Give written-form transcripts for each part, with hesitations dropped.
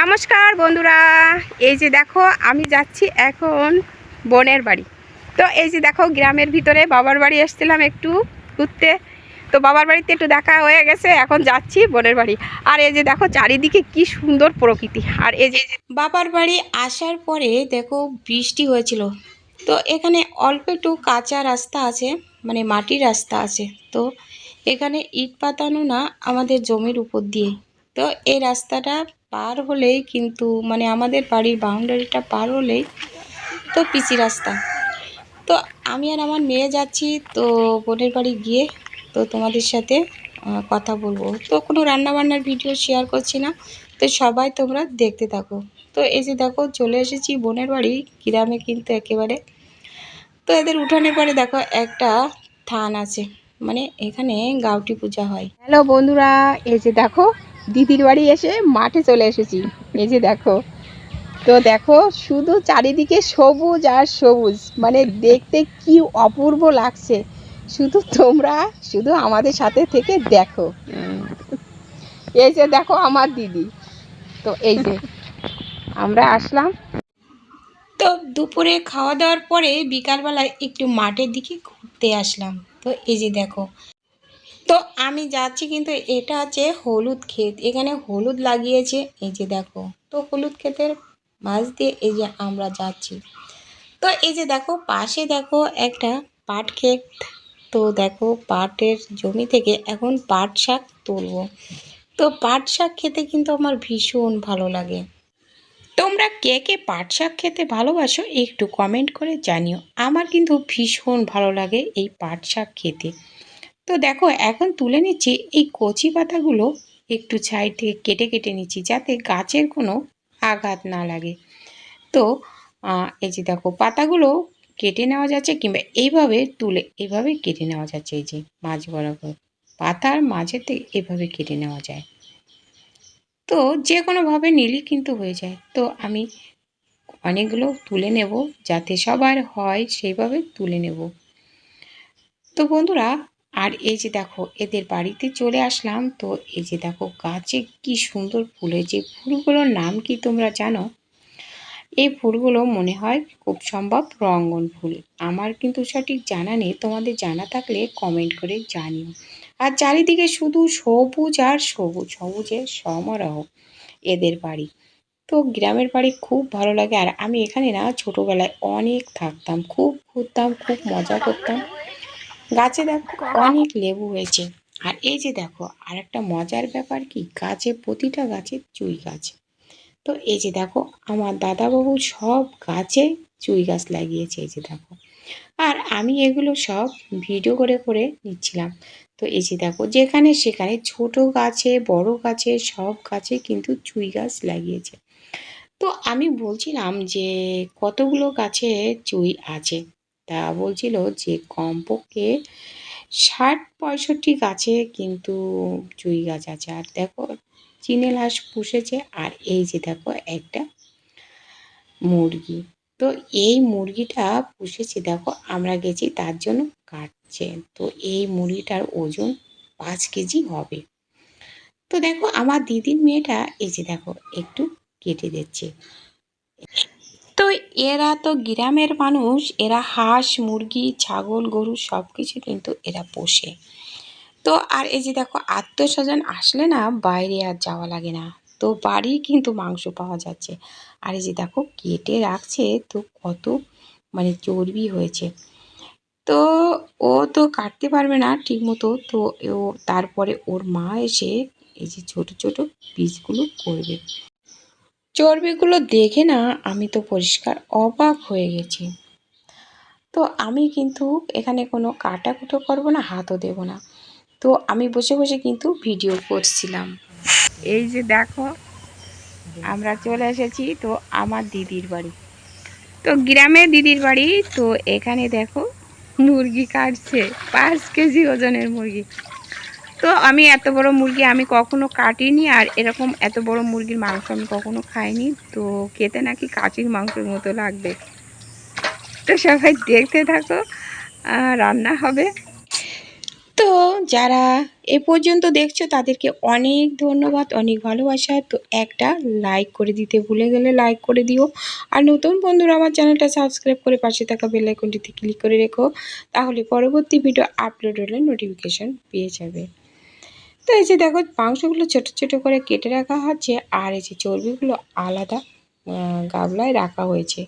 নমস্কার বন্ধুরা, এই যে দেখো আমি যাচ্ছি এখন বোনের বাড়ি। তো এই যে দেখো গ্রামের ভিতরে বাবার বাড়ি এসেছিলাম একটু ঘুরতে। তো বাবার বাড়িতে একটু দেখা হয়ে গেছে, এখন যাচ্ছি বোনের বাড়ি। আর এই যে দেখো চারিদিকে কি সুন্দর প্রকৃতি। আর এই যে বাবার বাড়ি আসার পরে দেখো বৃষ্টি হয়েছিল, তো এখানে অল্প একটু কাঁচা রাস্তা আছে, মানে মাটির রাস্তা আছে। তো এখানে ইট পাতানো না আমাদের জমির উপর দিয়ে। তো এই রাস্তাটা পার হলেই কিন্তু মানে আমাদের বাড়ির বাউন্ডারিটা পার হলেই তো পিচি রাস্তা। তো আমি আর আমার মেয়ে যাচ্ছি তো বোনের বাড়ি গিয়ে তো তোমাদের সাথে কথা বলবো। তো কোনো রান্নাবান্নার ভিডিও শেয়ার করছি না, তো সবাই তোমরা দেখতে থাকো। তো এই যে দেখো চলে এসেছি বোনের বাড়ি, গ্রামে কিন্তু একেবারে। তো এদের উঠানের পরে দেখো একটা থান আছে, মানে এখানে গাউটি পূজা হয়। হ্যালো বন্ধুরা, এই যে দেখো দিদির বাড়ি এসে মাঠে চলে এসেছি। এই যে দেখো, তো দেখো শুধু চারিদিকে সবুজ আর সবুজ, মানে দেখতে কি অপূর্ব লাগছে। তোমরা শুধু আমাদের সাথে থেকে দেখো। এই যে দেখো আমার দিদি। তো এই যে আমরা আসলাম, তো দুপুরে খাওয়া দাওয়ার পরে বিকালবেলায় একটু মাঠের দিকে ঘুরতে আসলাম। তো এই যে দেখো, তো আমি যাচ্ছি কিন্তু এটা হচ্ছে হলুদ ক্ষেত, এখানে হলুদ লাগিয়েছে। এই যে দেখো, তো হলুদ ক্ষেতের মাছ দিয়ে এই যে আমরা যাচ্ছি। তো এই যে দেখো পাশে দেখো একটা পাট ক্ষেত। তো দেখো পাটের জমি থেকে এখন পাট শাক তুলবো। তো পাট শাক খেতে কিন্তু আমার ভীষণ ভালো লাগে। তোমরা কে কে পাট শাক খেতে ভালোবাসো একটু কমেন্ট করে জানিও। আমার কিন্তু ভীষণ ভালো লাগে এই পাট শাক খেতে। তো দেখো এখন তুলে নিচ্ছি এই কচি পাতাগুলো, একটু সাইড থেকে কেটে কেটে নিচ্ছি যাতে গাছের কোনো আঘাত না লাগে। তো এই যে দেখো পাতাগুলো কেটে নেওয়া যাচ্ছে, কিংবা এইভাবে তুলে এইভাবে কেটে নেওয়া যাচ্ছে। এই যে মাঝ বরাবর পাতার মাঝেতে এভাবে কেটে নেওয়া যায়। তো যে কোনোভাবে নিলেই কিন্তু হয়ে যায়। তো আমি অনেকগুলো তুলে নেব, যাতে সবার হয় সেইভাবে তুলে নেব। তো বন্ধুরা, আর এই যে দেখো এদের বাড়িতে চলে আসলাম। তো এই যে দেখো গাছে কি সুন্দর ফুল হয়েছে। ফুলগুলোর নাম কি তোমরা জানো? এই ফুলগুলো মনে হয় খুব সম্ভব রঙ্গন ফুল। আমার কিন্তু সঠিক জানা নেই, তোমাদের জানা থাকলে কমেন্ট করে জানিও। আর চারিদিকে শুধু সবুজ আর সবুজ, সবুজের সমারোহ এদের বাড়ি। তো গ্রামের বাড়ি খুব ভালো লাগে। আর আমি এখানে না ছোটোবেলায় অনেক থাকতাম, খুব ঘুরতাম, খুব মজা করতাম। গাছে দেখো অনেক লেবু হয়েছে। আর এই যে দেখো আর একটা মজার ব্যাপার কি, গাছে প্রতিটা গাছে চুই গাছ। তো এই যে দেখো আমার দাদাবাবু সব গাছে চুই গাছ লাগিয়েছে, এই যে দেখো। আর আমি এগুলো সব ভিডিও করে করে নিচ্ছিলাম। তো এই যে দেখো যেখানে সেখানে ছোট গাছে বড় গাছে সব গাছে কিন্তু চুই গাছ লাগিয়েছে। তো আমি বলছিলাম যে কতগুলো গাছে চুই আছে। তা বলছিল যে কমপক্ষে 60-65 গাছে কিন্তু চুই গাছ আছে। আর দেখো চিনেল হাঁস পুষেছে। আর এই যে দেখো একটা মুরগি। তো এই মুরগিটা পুষেছে, দেখো আমরা গেছি তার জন্য কাটছে। তো এই মুরগিটার ওজন 5 কেজি হবে। তো দেখো আমার দিদির মেয়েটা এই যে দেখো একটু কেটে দিচ্ছে। তো এরা তো গ্রামের মানুষ, এরা হাঁস মুরগি ছাগল গরু সব কিছু কিন্তু এরা পোষে। তো আর এই যে দেখো আত্মীয়স্বজন আসলে না বাইরে আর যাওয়া লাগে না, তো বাড়ি কিন্তু মাংস পাওয়া যাচ্ছে। আর এই যে দেখো কেটে রাখছে, তো কত মানে চর্বি হয়েছে। তো ও তো কাটতে পারবে না ঠিক মতো, তো ও তারপরে ওর মা এসে এই যে ছোট ছোট পিসগুলো করবে। চর্বিগুলো দেখে না আমি তো পরিষ্কার অবাক হয়ে গেছি। তো আমি কিন্তু এখানে কোনো কাটাকুটো করবো না, হাতও দেবো না। তো আমি বসে বসে কিন্তু ভিডিও করছিলাম। এই যে দেখো আমরা চলে এসেছি তো আমার দিদির বাড়ি। তো গ্রামে দিদির বাড়ি। তো এখানে দেখো মুরগি কাটছে, 5 কেজি ওজনের মুরগি। তো আমি এত বড় মুরগি আমি কখনো কাটিনি, আর এরকম এত বড় মুরগির মাংস আমি কখনো খাইনি। তো খেতে নাকি কাচির মাংসের মতো লাগবে। তো সবাই দেখতে থাকো, রান্না হবে। তো যারা এ পর্যন্ত দেখছো তাদেরকে অনেক ধন্যবাদ, অনেক ভালোবাসা। তো একটা লাইক করে দিতে ভুলে গেলে লাইক করে দিও। আর নতুন বন্ধুরা আমার চ্যানেলটা সাবস্ক্রাইব করে পাশে থাকা বেল আইকনটিতে ক্লিক করে রেখো, তাহলে পরবর্তী ভিডিও আপলোড হলে নোটিফিকেশন পেয়ে যাবে। তো এই যে দেখো মাংসগুলো ছোট ছোট করে কেটে রাখা হচ্ছে, আর এই যে চর্বিগুলো আলাদা গামলায় রাখা হয়েছে,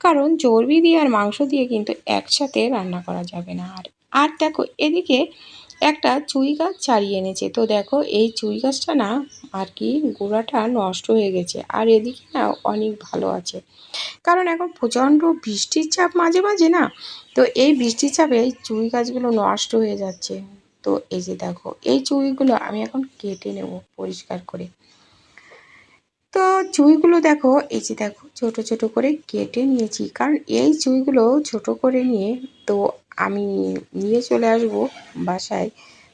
কারণ চর্বি দিয়ে আর মাংস দিয়ে কিন্তু একসাথে রান্না করা যাবে না। আর আর দেখো এদিকে একটা চুই গাছ ছাড়িয়ে এনেছে। তো দেখো এই চুই গাছটা না আর কি গোড়াটা নষ্ট হয়ে গেছে, আর এদিকে না অনেক ভালো আছে, কারণ এখন প্রচণ্ড বৃষ্টির চাপ মাঝে মাঝে না, তো এই বৃষ্টির চাপে এই চুই গাছগুলো নষ্ট হয়ে যাচ্ছে। তো এই যে দেখো এই চুইগুলো আমি এখন কেটে নেব পরিষ্কার করে। তো চুইগুলো দেখো এই যে দেখো ছোট ছোট করে কেটে নিয়েছি, কারণ এই চুইগুলো ছোট করে নিয়ে তো আমি নিয়ে চলে আসব বাসায়।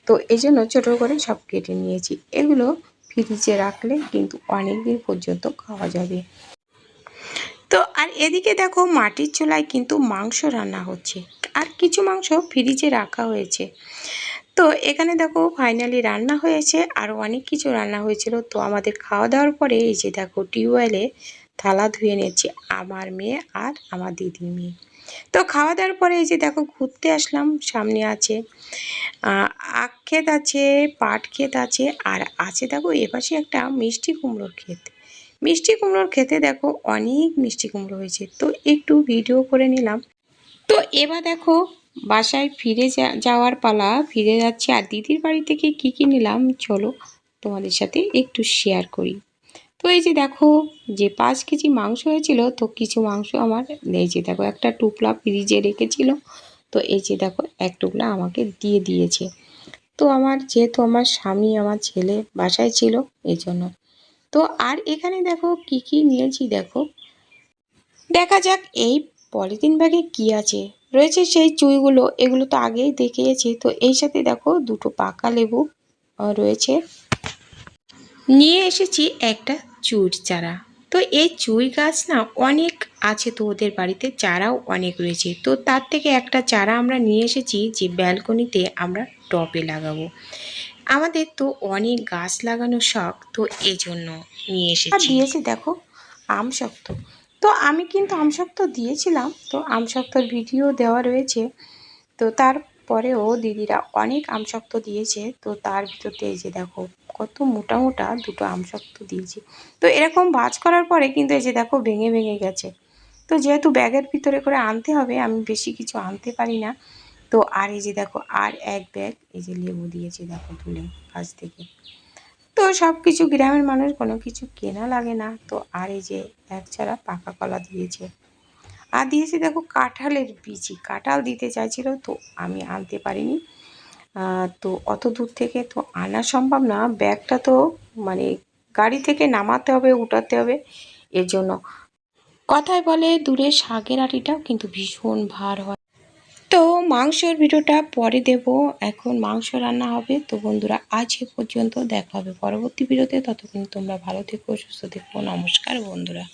তো এই জন্য ছোটো করে সব কেটে নিয়েছি। এগুলো ফ্রিজে রাখলে কিন্তু অনেক দিন পর্যন্ত খাওয়া যাবে। তো আর এদিকে দেখো মাটির চুলায় কিন্তু মাংস রান্না হচ্ছে, আর কিছু মাংস ফ্রিজে রাখা হয়েছে। তো এখানে দেখো ফাইনালি রান্না হয়েছে, আর অনেক কিছু রান্না হয়েছিল। তো আমাদের খাওয়া দাওয়ার পরে এই যে দেখো টিউবওয়েলে থালা ধুয়ে নিচ্ছি আমার মেয়ে আর আমার দিদির মেয়ে। তো খাওয়া দাওয়ার পরে এই যে দেখো ঘুরতে আসলাম, সামনে আছে আখ ক্ষেত আছে, পাট ক্ষেত আছে, আর আছে দেখো এপাশে একটা মিষ্টি কুমড়োর ক্ষেত। মিষ্টি কুমড়োর ক্ষেতে দেখো অনেক মিষ্টি কুমড়ো হয়েছে, তো একটু ভিডিও করে নিলাম। তো এবার দেখো বাসায় ফিরে যাওয়ার পালা, ফিরে যাচ্ছি। আর দিদির বাড়ি থেকে কী কী নিলাম চলো তোমাদের সাথে একটু শেয়ার করি। তো এই যে দেখো যে 5 কেজি মাংস হয়েছিল, তো কিছু মাংস আমার এই যে দেখো একটা টুকরা ফ্রিজে রেখেছিল, তো এই যে দেখো এক টুকরা আমাকে দিয়ে দিয়েছে। তো আমার যেহেতু আমার স্বামী আমার ছেলে বাসায় ছিল এই জন্য। তো আর এখানে দেখো কি কি নিয়েছি দেখো, দেখা যাক এই পলিথিন ব্যাগে কি আছে। রয়েছে সেই চুইগুলো, এগুলো তো আগেই দেখিয়েছি। তো এই সাথে দেখো দুটো পাকা লেবু রয়েছে, নিয়ে এসেছি একটা চুইর চারা। তো এই চুই গাছ না অনেক আছে, তো ওদের বাড়িতে চারাও অনেক রয়েছে। তো তার থেকে একটা চারা আমরা নিয়ে এসেছি যে ব্যালকনিতে আমরা টবে লাগাবো। আমাদের তো অনেক গাছ লাগানোর শখ, তো এই জন্য নিয়ে এসেছি। আর দিয়েছি দেখো আমশক্ত। তো আমি কিন্তু আমশক্ত দিয়েছিলাম, তো আমশক্তর ভিডিও দেওয়া রয়েছে। তো তারপরেও দিদিরা অনেক আমশক্ত দিয়েছে। তো তার ভিতরতে এই যে দেখো কত মোটা মোটা দুটো আমশক্ত দিয়েছি। তো এরকম ভাঁজ করার পরে কিন্তু এই যে দেখো ভেঙে ভেঙে গেছে। তো যেহেতু ব্যাগের ভিতরে করে আনতে হবে, আমি বেশি কিছু আনতে পারি না। তো আর এই যে দেখো আর এক ব্যাগ এই যে লেবু দিয়েছি দেখো তুলে গাছ থেকে। তো সব কিছু গ্রামের মানুষ কোনো কিছু কেনা লাগে না। তো আর এই যে এক চারা পাকা কলা দিয়েছে, আর দিয়েছে দেখো কাঁঠালের বিচি। কাঁঠাল দিতে চাইছিল, তো আমি আনতে পারিনি। তো অত দূর থেকে তো আনা সম্ভব না, ব্যাগটা তো মানে গাড়ি থেকে নামাতে হবে, উঠাতে হবে, এর জন্য। কথায় বলে দূরে শাকের আটিটাও কিন্তু ভীষণ ভার হয়। তো মাংসের ভিডিওটা পরে দেব, এখন মাংস রান্না হবে। তো বন্ধুরা আজ এ পর্যন্ত, দেখা হবে পরবর্তী ভিডিওতে। ততক্ষণ তোমরা ভালো থেকো, সুস্থ থেকো। নমস্কার বন্ধুরা।